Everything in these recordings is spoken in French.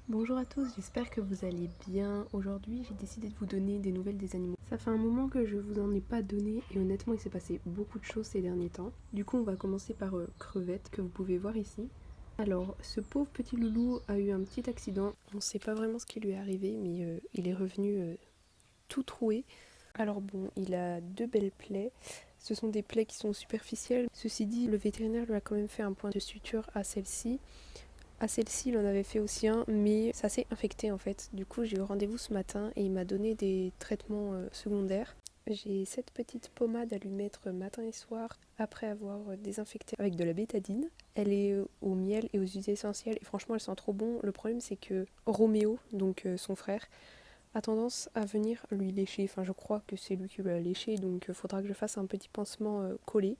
Bonjour à tous, j'espère que vous allez bien. Aujourd'hui, j'ai décidé de vous donner des nouvelles des animaux. Ça fait un moment que je vous en ai pas donné et honnêtement, il s'est passé beaucoup de choses ces derniers temps. Du coup, on va commencer par Crevette, que vous pouvez voir ici. Alors, ce pauvre petit loulou a eu un petit accident. On ne sait pas vraiment ce qui lui est arrivé, mais il est revenu tout troué. Alors bon, il a deux belles plaies. Ce sont des plaies qui sont superficielles. Ceci dit, le vétérinaire lui a quand même fait un point de suture à celle-ci. À celle-ci, il en avait fait aussi un, mais ça s'est infecté en fait. Du coup, j'ai eu rendez-vous ce matin et il m'a donné des traitements secondaires. J'ai cette petite pommade à lui mettre matin et soir après avoir désinfecté avec de la bétadine. Elle est au miel et aux huiles essentielles et franchement, elle sent trop bon. Le problème, c'est que Roméo, donc son frère, a tendance à venir lui lécher. Enfin, je crois que c'est lui qui l'a léché, donc il faudra que je fasse un petit pansement collé.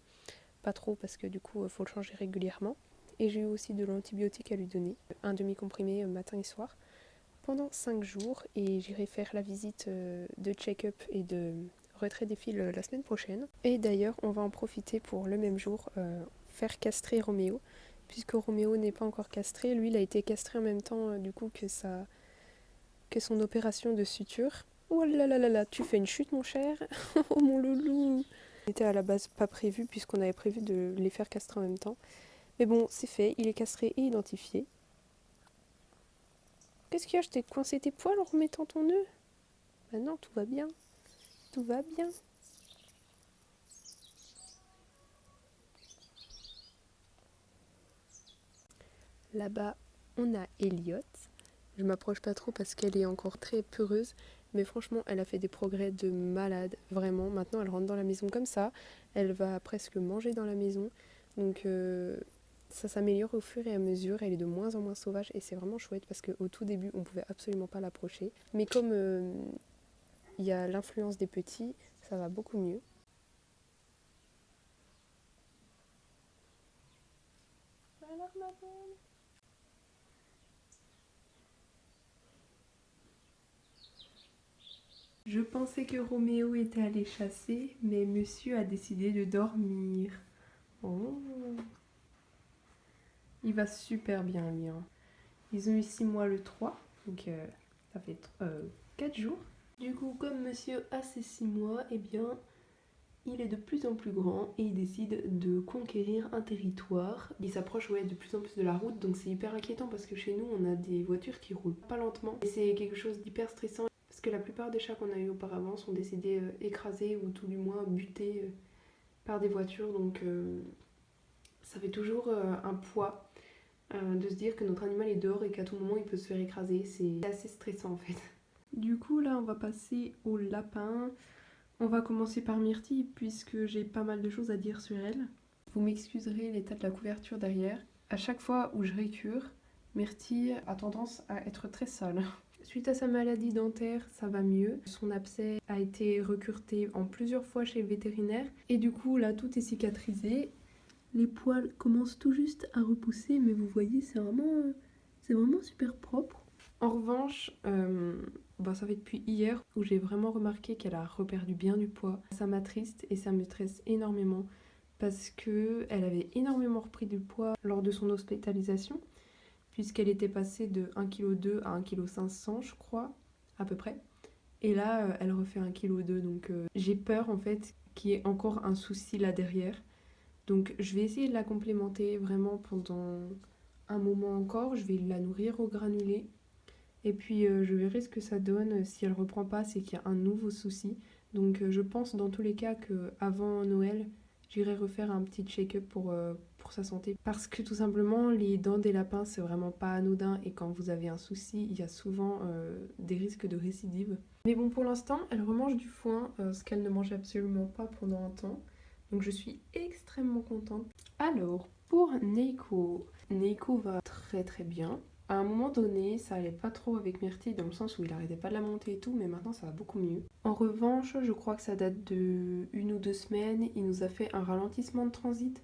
Pas trop parce que du coup, il faut le changer régulièrement. Et j'ai eu aussi de l'antibiotique à lui donner, un demi-comprimé matin et soir, pendant 5 jours. Et j'irai faire la visite de check-up et de retrait des fils la semaine prochaine. Et d'ailleurs, on va en profiter pour le même jour faire castrer Roméo, puisque Roméo n'est pas encore castré. Lui, il a été castré en même temps du coup que son opération de suture. Oh là là là là, tu fais une chute mon cher. Oh mon loulou. C'était à la base pas prévu puisqu'on avait prévu de les faire castrer en même temps. Mais bon, c'est fait, il est castré et identifié. Qu'est-ce qu'il y a? Je t'ai coincé tes poils en remettant ton nœud? Bah non, tout va bien. Tout va bien. Là-bas, on a Elliot. Je m'approche pas trop parce qu'elle est encore très peureuse. Mais franchement, elle a fait des progrès de malade. Vraiment, maintenant, elle rentre dans la maison comme ça. Elle va presque manger dans la maison. Donc, ça s'améliore au fur et à mesure. Elle est de moins en moins sauvage. Et c'est vraiment chouette parce qu'au tout début, on pouvait absolument pas l'approcher. Mais comme il y a l'influence des petits, ça va beaucoup mieux. Alors ma belle. Je pensais que Roméo était allé chasser, mais monsieur a décidé de dormir. Oh, il va super bien lui. Hein. Ils ont eu 6 mois le 3, donc ça fait 4 jours. Du coup, comme monsieur a ses 6 mois, eh bien, il est de plus en plus grand et il décide de conquérir un territoire. Il s'approche de plus en plus de la route, donc c'est hyper inquiétant parce que chez nous, on a des voitures qui roulent pas lentement. Et c'est quelque chose d'hyper stressant parce que la plupart des chats qu'on a eu auparavant sont décédés écrasés ou tout du moins butés par des voitures. Donc ça fait toujours un poids de se dire que notre animal est dehors et qu'à tout moment il peut se faire écraser. C'est assez stressant en fait. Du coup, là, on va passer au lapin. On va commencer par Myrtille puisque j'ai pas mal de choses à dire sur elle. Vous m'excuserez l'état de la couverture derrière. À chaque fois où je récure, Myrtille a tendance à être très sale. Suite à sa maladie dentaire, ça va mieux. Son abcès a été recurté en plusieurs fois chez le vétérinaire et du coup là tout est cicatrisé. Les poils commencent tout juste à repousser, mais vous voyez c'est vraiment super propre. En revanche, ça fait depuis hier où j'ai vraiment remarqué qu'elle a reperdu bien du poids. Ça m'attriste et ça me stresse énormément parce qu'elle avait énormément repris du poids lors de son hospitalisation puisqu'elle était passée de 1,2 kg à 1,5 kg je crois, à peu près. Et là, elle refait 1,2 kg donc j'ai peur en fait qu'il y ait encore un souci là derrière. Donc je vais essayer de la complémenter vraiment pendant un moment encore. Je vais la nourrir au granulé. Et puis je verrai ce que ça donne. Si elle reprend pas, c'est qu'il y a un nouveau souci. Donc je pense dans tous les cas qu'avant Noël, j'irai refaire un petit check-up pour sa santé. Parce que tout simplement, les dents des lapins, c'est vraiment pas anodin. Et quand vous avez un souci, il y a souvent des risques de récidive. Mais bon, pour l'instant, elle remange du foin, ce qu'elle ne mangeait absolument pas pendant un temps. Donc je suis extrêmement contente. Alors, pour Neiko, Neiko va très très bien. À un moment donné, ça allait pas trop avec Myrtille dans le sens où il arrêtait pas de la monter et tout, mais maintenant ça va beaucoup mieux. En revanche, je crois que ça date de 1 ou 2 semaines, il nous a fait un ralentissement de transit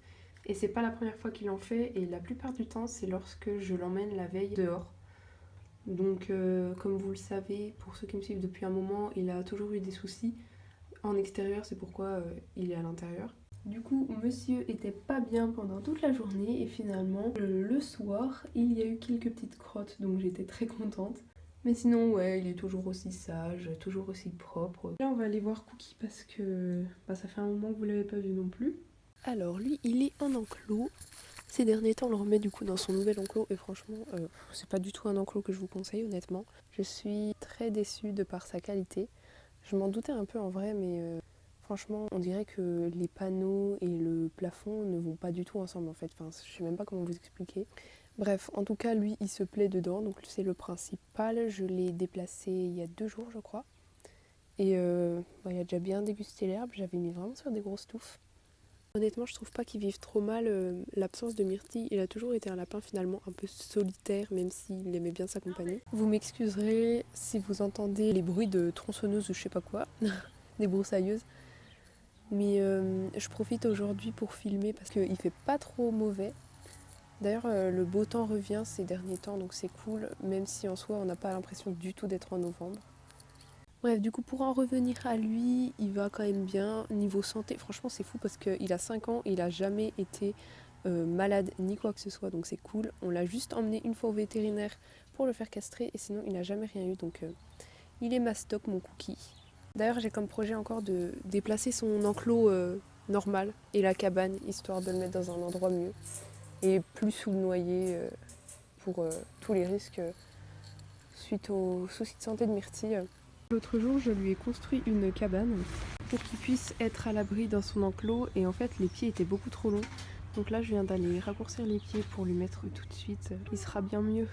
et c'est pas la première fois qu'il en fait et la plupart du temps c'est lorsque je l'emmène la veille dehors. Donc comme vous le savez, pour ceux qui me suivent depuis un moment, il a toujours eu des soucis en extérieur, c'est pourquoi il est à l'intérieur. Du coup, monsieur était pas bien pendant toute la journée et finalement, le soir, il y a eu quelques petites crottes, donc j'étais très contente. Mais sinon, ouais, il est toujours aussi sage, toujours aussi propre. Là, on va aller voir Cookie parce que ça fait un moment que vous l'avez pas vu non plus. Alors, lui, il est en enclos. Ces derniers temps, on le remet du coup dans son nouvel enclos et franchement, c'est pas du tout un enclos que je vous conseille honnêtement. Je suis très déçue de par sa qualité. Je m'en doutais un peu en vrai, mais franchement, on dirait que les panneaux et le plafond ne vont pas du tout ensemble en fait. Enfin, je sais même pas comment vous expliquer. Bref, en tout cas, lui, il se plaît dedans, donc c'est le principal. Je l'ai déplacé il y a 2 jours, je crois. Et il a déjà bien dégusté l'herbe. J'avais mis vraiment sur des grosses touffes. Honnêtement, je trouve pas qu'il vive trop mal l'absence de Myrtille. Il a toujours été un lapin finalement un peu solitaire, même s'il aimait bien sa compagnie. Vous m'excuserez si vous entendez les bruits de tronçonneuses ou je sais pas quoi, des broussailleuses. Mais je profite aujourd'hui pour filmer parce qu'il fait pas trop mauvais. D'ailleurs, le beau temps revient ces derniers temps, donc c'est cool, même si en soi on n'a pas l'impression du tout d'être en novembre. Bref, du coup, pour en revenir à lui, il va quand même bien. Niveau santé, franchement, c'est fou parce qu'il a 5 ans et il a jamais été malade ni quoi que ce soit, donc c'est cool. On l'a juste emmené une fois au vétérinaire pour le faire castrer et sinon, il n'a jamais rien eu, donc il est mastoc, mon Cookie. D'ailleurs, j'ai comme projet encore de déplacer son enclos normal et la cabane, histoire de le mettre dans un endroit mieux et plus sous le noyer pour tous les risques suite aux soucis de santé de Myrtille. L'autre jour, je lui ai construit une cabane pour qu'il puisse être à l'abri dans son enclos et en fait les pieds étaient beaucoup trop longs. Donc là, je viens d'aller raccourcir les pieds pour lui mettre tout de suite. Il sera bien mieux.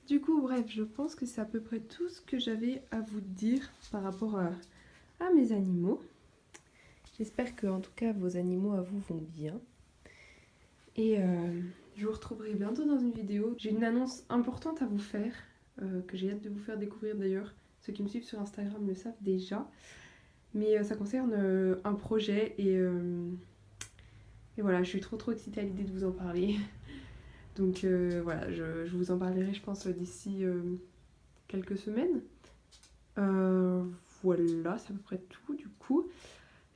Du coup, bref, je pense que c'est à peu près tout ce que j'avais à vous dire par rapport à mes animaux. J'espère que en tout cas vos animaux à vous vont bien. Et je vous retrouverai bientôt dans une vidéo. J'ai une annonce importante à vous faire, que j'ai hâte de vous faire découvrir d'ailleurs. Ceux qui me suivent sur Instagram le savent déjà. Mais ça concerne un projet et voilà, je suis trop excitée à l'idée de vous en parler. Donc voilà, je vous en parlerai je pense d'ici quelques semaines. Voilà, c'est à peu près tout du coup.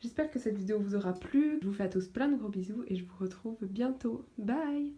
J'espère que cette vidéo vous aura plu. Je vous fais à tous plein de gros bisous et je vous retrouve bientôt. Bye!